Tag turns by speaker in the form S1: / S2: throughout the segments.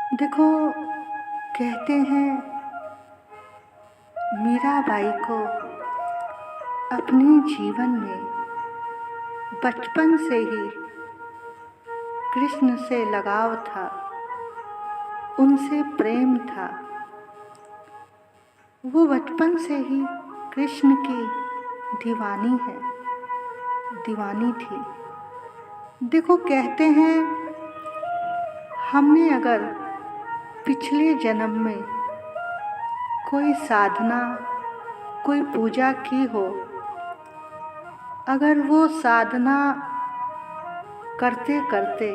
S1: देखो, कहते हैं मीराबाई को अपने जीवन में बचपन से ही कृष्ण से लगाव था, उनसे प्रेम था। वो बचपन से ही कृष्ण की दीवानी थी। देखो, कहते हैं हमने अगर पिछले जन्म में कोई साधना, कोई पूजा की हो, अगर वो साधना करते करते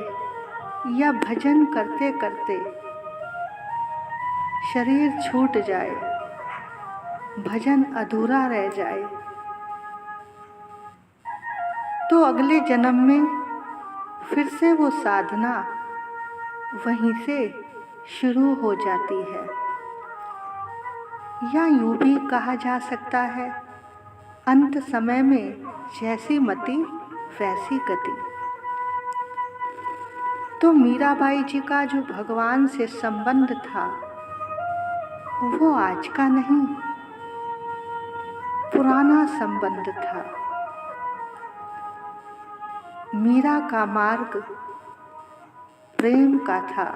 S1: या भजन करते करते शरीर छूट जाए, भजन अधूरा रह जाए, तो अगले जन्म में फिर से वो साधना वहीं से शुरू हो जाती है। या यूं भी कहा जा सकता है, अंत समय में जैसी मति वैसी गति। तो मीराबाई जी का जो भगवान से संबंध था, वो आज का नहीं, पुराना संबंध था। मीरा का मार्ग प्रेम का था,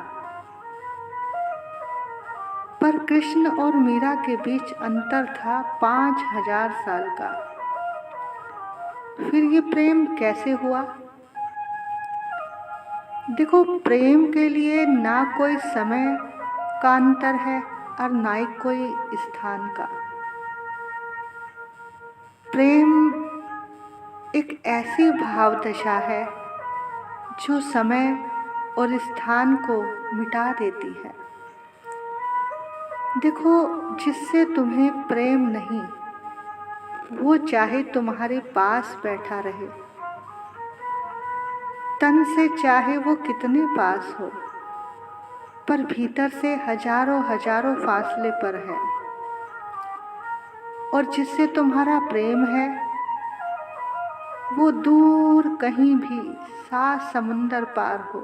S1: पर कृष्ण और मीरा के बीच अंतर था 5000 साल का। फिर ये प्रेम कैसे हुआ? देखो, प्रेम के लिए ना कोई समय का अंतर है और ना ही कोई स्थान का। प्रेम एक ऐसी भाव दशा है जो समय और स्थान को मिटा देती है। देखो, जिससे तुम्हें प्रेम नहीं, वो चाहे तुम्हारे पास बैठा रहे, तन से चाहे वो कितने पास हो, पर भीतर से हजारों हजारों फासले पर है। और जिससे तुम्हारा प्रेम है, वो दूर कहीं भी 7 समुंदर पार हो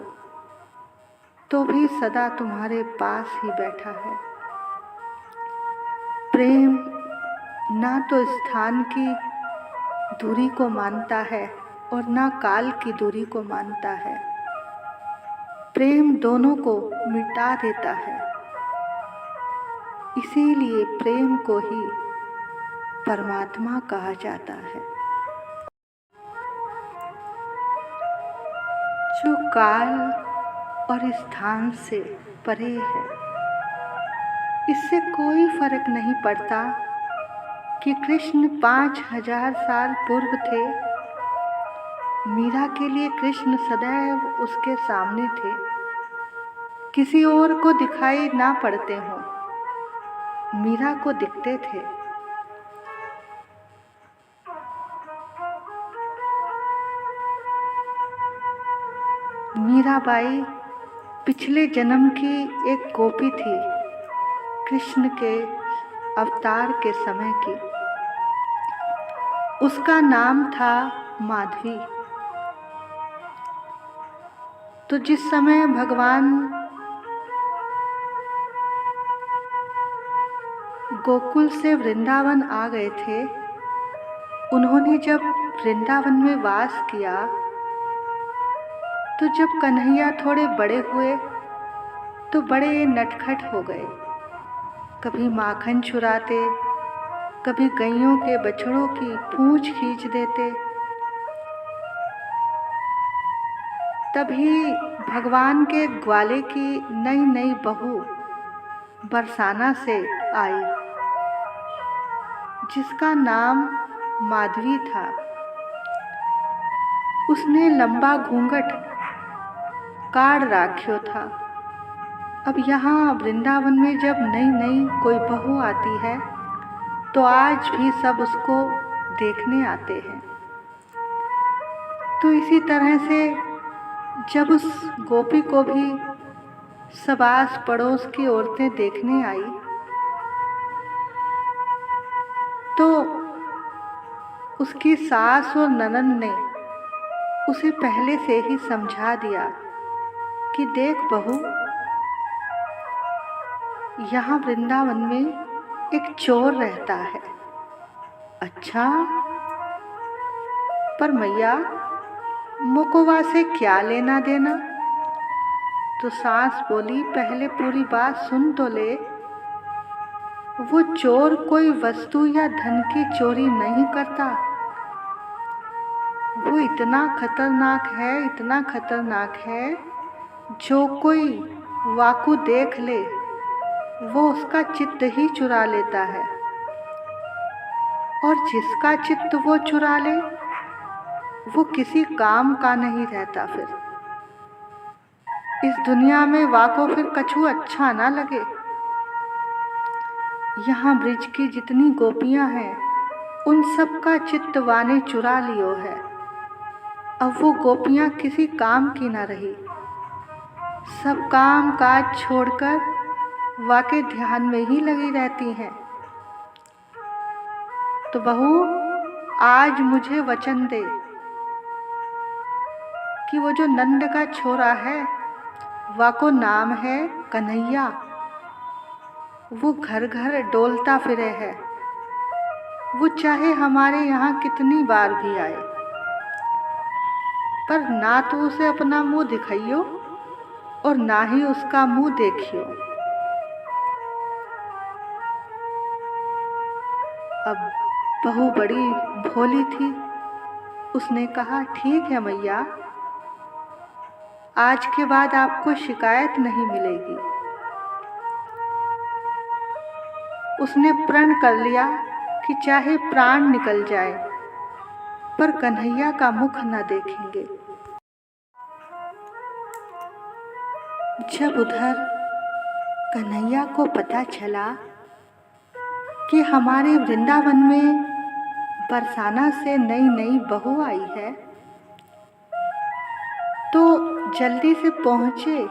S1: तो भी सदा तुम्हारे पास ही बैठा है। प्रेम ना तो स्थान की दूरी को मानता है और ना काल की दूरी को मानता है। प्रेम दोनों को मिटा देता है। इसीलिए प्रेम को ही परमात्मा कहा जाता है। जो काल और स्थान से परे है, इससे कोई फर्क नहीं पड़ता कि कृष्ण 5000 साल पूर्व थे। मीरा के लिए कृष्ण सदैव उसके सामने थे, किसी और को दिखाई ना पड़ते हों, मीरा को दिखते थे। मीराबाई पिछले जन्म की एक गोपी थी, कृष्ण के अवतार के समय की। उसका नाम था माधवी। तो जिस समय भगवान गोकुल से वृंदावन आ गए थे, उन्होंने जब वृंदावन में वास किया, तो जब कन्हैया थोड़े बड़े हुए तो बड़े नटखट हो गए। कभी माखन चुराते, कभी गैयों के बछड़ों की पूंछ खींच देते। तभी भगवान के ग्वाले की नई नई बहू बरसाना से आई, जिसका नाम माधवी था। उसने लंबा घूंघट काढ़ राख्यो था। अब यहाँ वृंदावन में जब नई नई कोई बहू आती है, तो आज भी सब उसको देखने आते हैं। तो इसी तरह से जब उस गोपी को भी सब आस पड़ोस की औरतें देखने आई, तो उसकी सास और ननद ने उसे पहले से ही समझा दिया कि देख बहू, यहाँ वृंदावन में एक चोर रहता है। अच्छा, पर मैया मुकुवा से क्या लेना देना? तो सास बोली, पहले पूरी बात सुन तो ले। वो चोर कोई वस्तु या धन की चोरी नहीं करता। वो इतना खतरनाक है, जो कोई वाकु देख ले वो उसका चित्त ही चुरा लेता है, और जिसका चित्त वो चुरा ले वो किसी काम का नहीं रहता। फिर इस दुनिया में वाको फिर कछु अच्छा ना लगे। यहाँ ब्रिज की जितनी गोपियां हैं उन सब का चित्त वाने चुरा लियो है। अब वो गोपियां किसी काम की ना रही, सब काम काज छोड़कर वाके ध्यान में ही लगी रहती हैं। तो बहू, आज मुझे वचन दे कि वो जो नंद का छोरा है वाको नाम है कन्हैया, वो घर घर डोलता फिरे है। वो चाहे हमारे यहाँ कितनी बार भी आए, पर ना तो उसे अपना मुंह दिखाइयो और ना ही उसका मुंह देखियो। अब बहू बड़ी भोली थी, उसने कहा, ठीक है मैया, आज के बाद आपको शिकायत नहीं मिलेगी। उसने प्रण कर लिया कि चाहे प्राण निकल जाए पर कन्हैया का मुख न देखेंगे। जब उधर कन्हैया को पता चला कि हमारे वृंदावन में बरसाना से नई बहू आई है, तो जल्दी से पहुँचे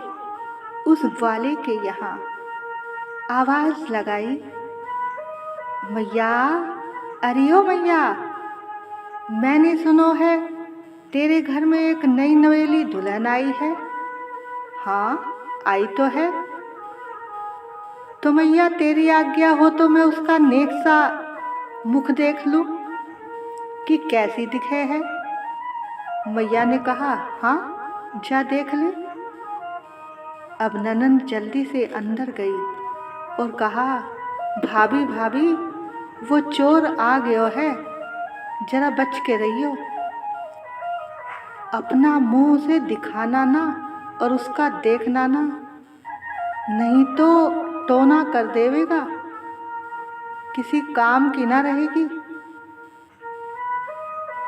S1: उस वाले के यहाँ। आवाज़ लगाई, मैया, अरे ओ मैया, मैंने सुनो है तेरे घर में एक नई नवेली दुल्हन आई है। हाँ, आई तो है। तो मैया तेरी आज्ञा हो तो मैं उसका नेक सा मुख देख लूं कि कैसी दिखे है। मैया ने कहा, हाँ, जा देख ले। अब ननंद जल्दी से अंदर गई और कहा, भाभी भाभी, वो चोर आ गयो है, जरा बच के रहियो। अपना मुंह उसे दिखाना ना और उसका देखना ना, नहीं तो टोना कर देवेगा, किसी काम की ना रहेगी।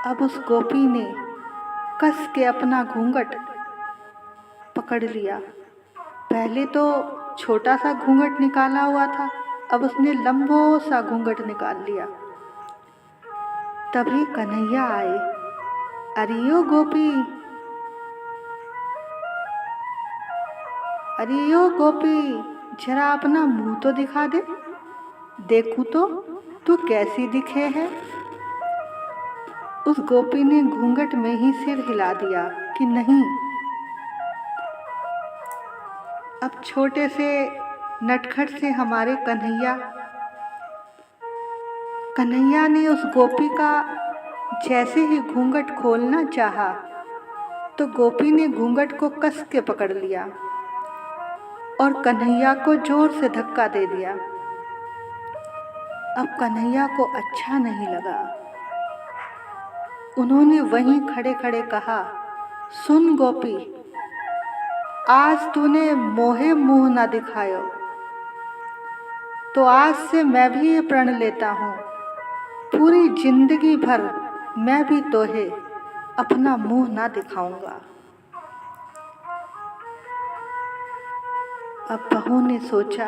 S1: अब उस गोपी ने कस के अपना घूंघट पकड़ लिया। पहले तो छोटा सा घूंघट निकाला हुआ था, अब उसने लंबो सा घूंघट निकाल लिया। तभी कन्हैया आए। अरियो गोपी, अरियो गोपी, जरा अपना मुंह तो दिखा दे, देखूं तो तू कैसी दिखे है। उस गोपी ने घूंघट में ही सिर हिला दिया कि नहीं। अब छोटे से नटखट से हमारे कन्हैया ने उस गोपी का जैसे ही घूंघट खोलना चाहा तो गोपी ने घूंघट को कस के पकड़ लिया और कन्हैया को जोर से धक्का दे दिया। अब कन्हैया को अच्छा नहीं लगा। उन्होंने वहीं खड़े खड़े कहा, सुन गोपी, आज तूने मोहे मुंह ना दिखायो, तो आज से मैं भी ये प्रण लेता हूँ, पूरी जिंदगी भर मैं भी तोहे अपना मुंह ना दिखाऊंगा। अब बहू ने सोचा,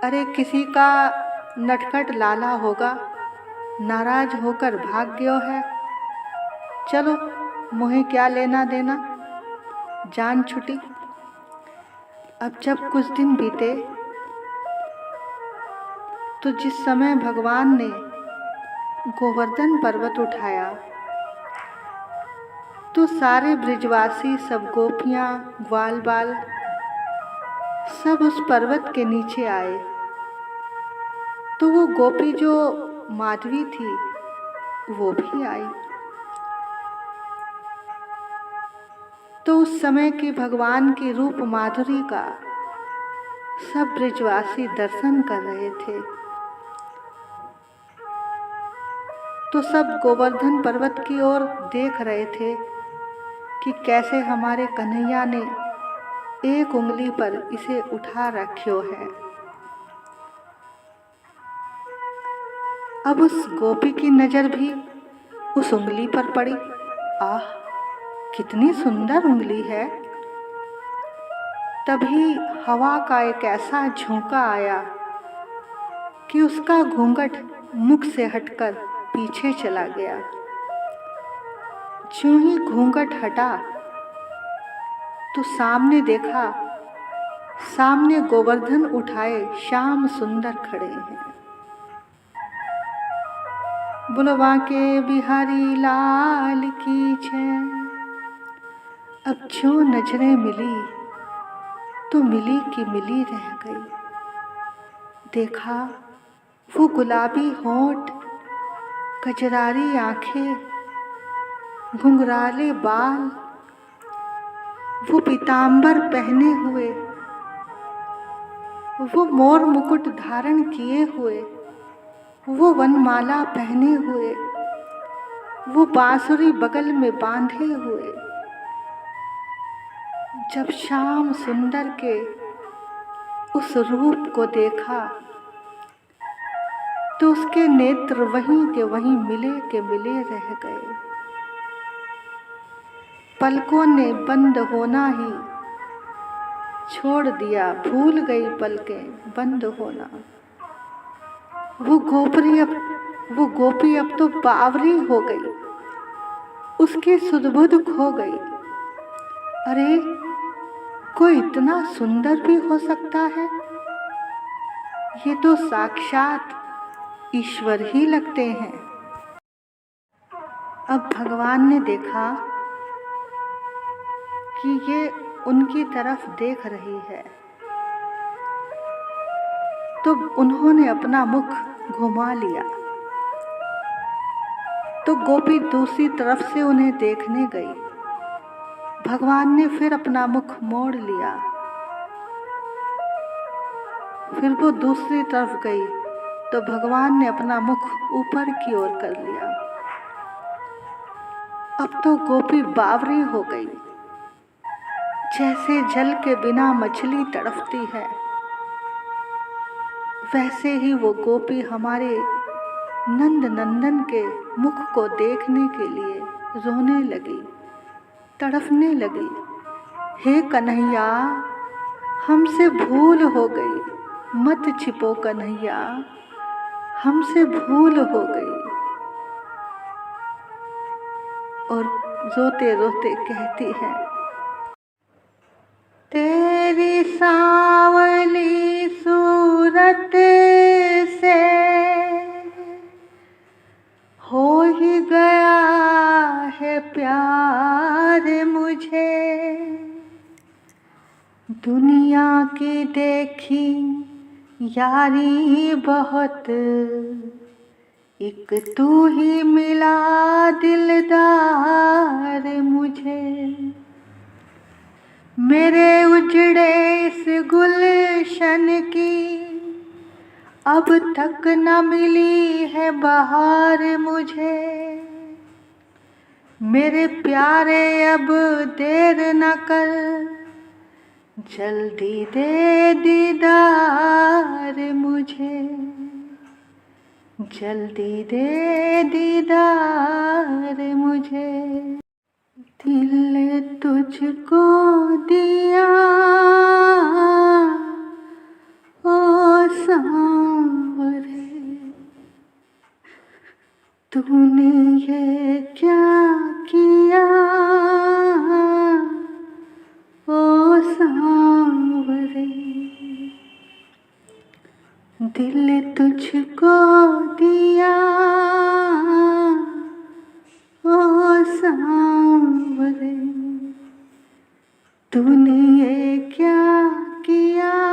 S1: अरे किसी का नटखट लाला होगा, नाराज होकर भाग गयो है, चलो मुझे क्या लेना देना, जान छुटी। अब जब कुछ दिन बीते तो जिस समय भगवान ने गोवर्धन पर्वत उठाया तो सारे ब्रिजवासी, सब गोपियाँ, ग्वाल बाल सब उस पर्वत के नीचे आए। तो वो गोपी जो माधवी थी वो भी आई। तो उस समय के भगवान की रूप माधुरी का सब ब्रजवासी दर्शन कर रहे थे। तो सब गोवर्धन पर्वत की ओर देख रहे थे कि कैसे हमारे कन्हैया ने एक उंगली पर इसे उठा रखियो है। अब उस गोपी की नजर भी उस उंगली पर पड़ी। आह, कितनी सुंदर उंगली है। तभी हवा का एक ऐसा झोंका आया कि उसका घूंघट मुख से हटकर पीछे चला गया। जो ही घूंघट हटा तो सामने देखा, सामने गोवर्धन उठाए श्याम सुंदर खड़े हैं। बोलो बांके बिहारी लाल की जय। अब जो नजरें मिली तो मिली कि मिली रह गई। देखा वो गुलाबी होंठ, कजरारी आंखें, घुंघराले बाल, वो पीतांबर पहने हुए, वो मोर मुकुट धारण किए हुए, वो वनमाला पहने हुए, वो बांसुरी बगल में बांधे हुए। जब श्याम सुंदर के उस रूप को देखा तो उसके नेत्र वहीं के वहीं मिले के मिले रह गए। पलकों ने बंद होना ही छोड़ दिया, भूल गई पलकें बंद होना। वो गोपी अब तो बावरी हो गई, उसकी सुध-बुध खो गई। अरे, कोई इतना सुंदर भी हो सकता है? ये तो साक्षात ईश्वर ही लगते हैं। अब भगवान ने देखा कि ये उनकी तरफ देख रही है, तो उन्होंने अपना मुख घुमा लिया। तो गोपी दूसरी तरफ से उन्हें देखने गई। भगवान ने फिर अपना मुख मोड़ लिया। फिर वो दूसरी तरफ गई तो भगवान ने अपना मुख ऊपर की ओर कर लिया। अब तो गोपी बावरी हो गई, जैसे जल के बिना मछली तड़पती है, वैसे ही वो गोपी हमारे नंद नंदन के मुख को देखने के लिए रोने लगी, तड़पने लगी। हे कन्हैया, हमसे भूल हो गई, मत छिपो कन्हैया, हमसे भूल हो गई। और रोते रोते कहती है, तेरी सांवली सूरत से हो ही गया है प्यार मुझे। दुनिया की देखी यारी बहुत, एक तू ही मिला दिलदार मुझे। मेरे उजड़े इस गुलशन की अब तक न मिली है बहार मुझे। मेरे प्यारे अब देर न कर, जल्दी दे दीदार मुझे, जल्दी दे दीदार मुझे। दिल तुझको दिया ओ सांवरे, तूने ये क्या किया ओ सांवरे। दिल तुझको दिया ओ सांवरे, तूने ये क्या किया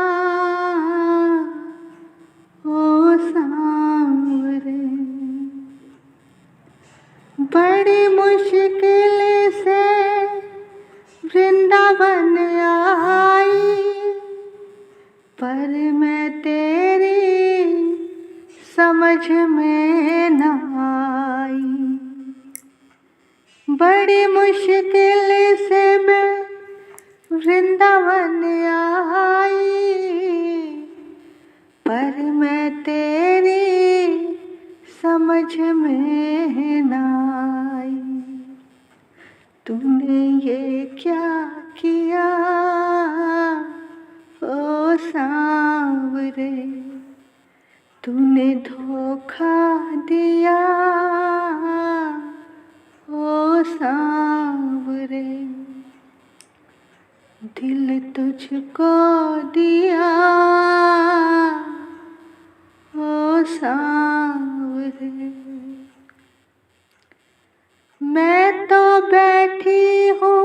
S1: पर मैं तेरी समझ में न आई। बड़ी मुश्किल से मैं वृंदावन आई, पर मैं तेरी समझ में न आई। तूने ये क्या किया ओ सांवरे, तूने धोखा दिया ओ सांवरे। दिल तुझको दिया ओ सांवरे। मैं तो बैठी हूँ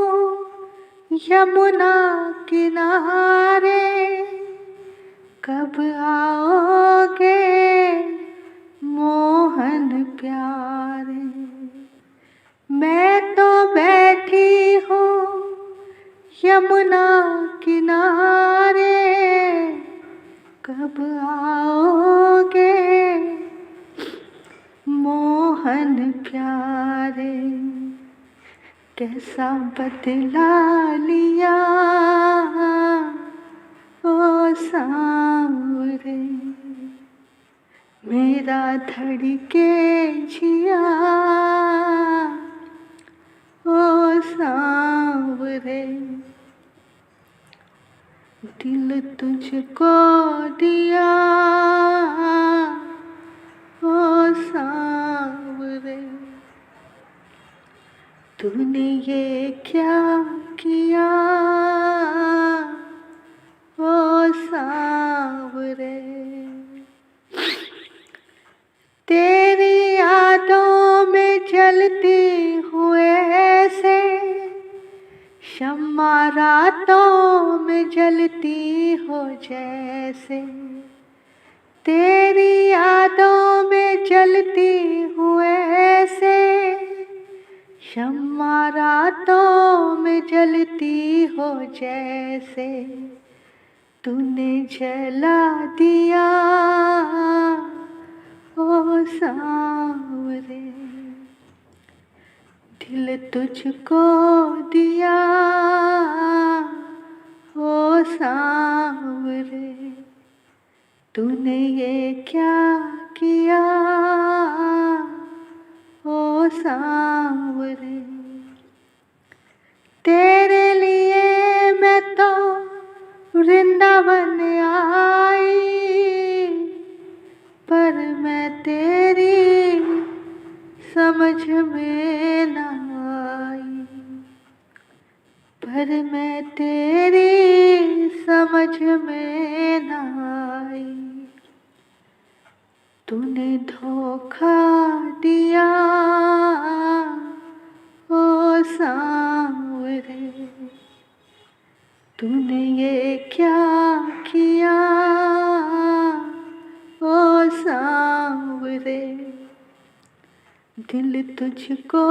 S1: यमुना किनारे, कब आओगे मोहन प्यारे। मैं तो बैठी हूँ यमुना किनारे, कब आओगे मोहन प्यारे। कैसा बदला लिया ओ सांवरे, मेरा धड़के जिया ओ सांवरे। दिल तुझको दिया ओ सांवरे। तूने ये क्या किया ओ सांवरे। तेरी यादों में जलती हुए ऐसे, शम्मा रातों में जलती हो जैसे। तेरी यादों में जलती हुए ऐसे, शम्मा रातों में जलती हो जैसे। तूने जला दिया ओ सांवरे। दिल तुझको दिया ओ सांवरे। तूने ये क्या किया ओ सांवरे। तेरे लिए मैं तो वृंदावन आई, पर मैं तेरी समझ में न आई। पर मैं तेरी समझ में न आई। तूने धोखा दिया ओ सांवरे। तूने ये क्या किया ओ सांवरे। दिल तुझको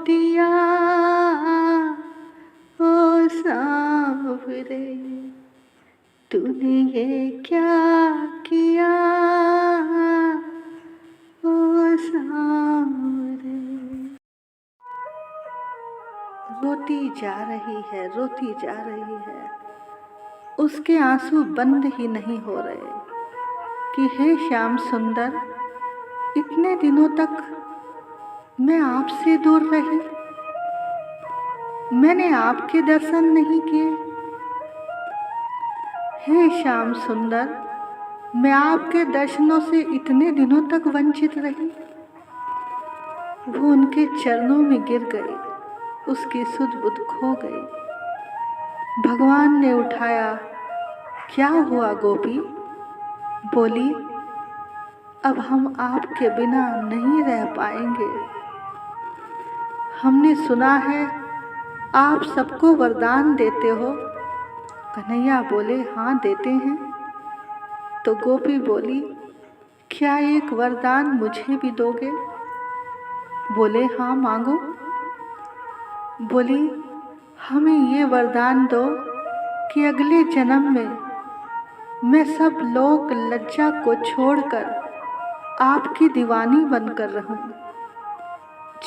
S1: दिया ओ सांवरे। तूने ये क्या किया ओ सांवरे। रोती जा रही है, रोती जा रही है, उसके आंसू बंद ही नहीं हो रहे कि हे श्याम सुंदर, इतने दिनों तक मैं आपसे दूर रही, मैंने आपके दर्शन नहीं किए। हे श्याम सुंदर, मैं आपके दर्शनों से इतने दिनों तक वंचित रही। वो उनके चरणों में गिर गई, उसकी सुध बुध खो गई। भगवान ने उठाया, क्या हुआ गोपी? बोली, अब हम आपके बिना नहीं रह पाएंगे। हमने सुना है आप सबको वरदान देते हो। कन्हैया बोले, हाँ देते हैं। तो गोपी बोली, क्या एक वरदान मुझे भी दोगे? बोले, हाँ मांगो। बोली, हमें ये वरदान दो कि अगले जन्म में मैं सब लोक लज्जा को छोड़कर आपकी दीवानी बनकर रहूं।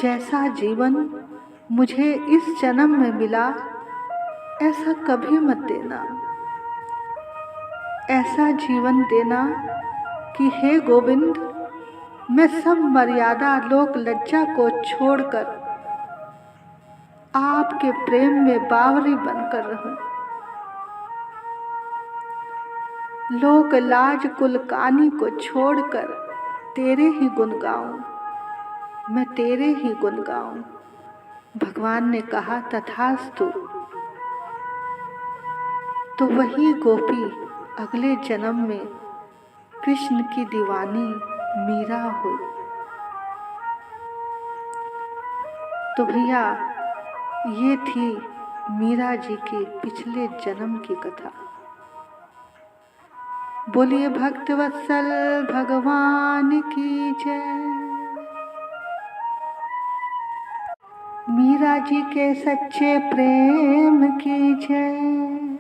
S1: जैसा जीवन मुझे इस जन्म में मिला, ऐसा कभी मत देना। ऐसा जीवन देना कि हे गोविंद, मैं सब मर्यादा लोक लज्जा को छोड़कर आपके प्रेम में बावरी बनकर रहूं। लोक लाज कुल कानी को छोड़कर तेरे ही गुण गाऊं, मैं तेरे ही गुण गाऊं। भगवान ने कहा तथास्तु। तो वही गोपी अगले जन्म में कृष्ण की दीवानी मीरा हुई। तो भैया, ये थी मीरा जी की पिछले जन्म की कथा। बोलिए भक्तवत्सल भगवान की जय। मीरा जी के सच्चे प्रेम की जय।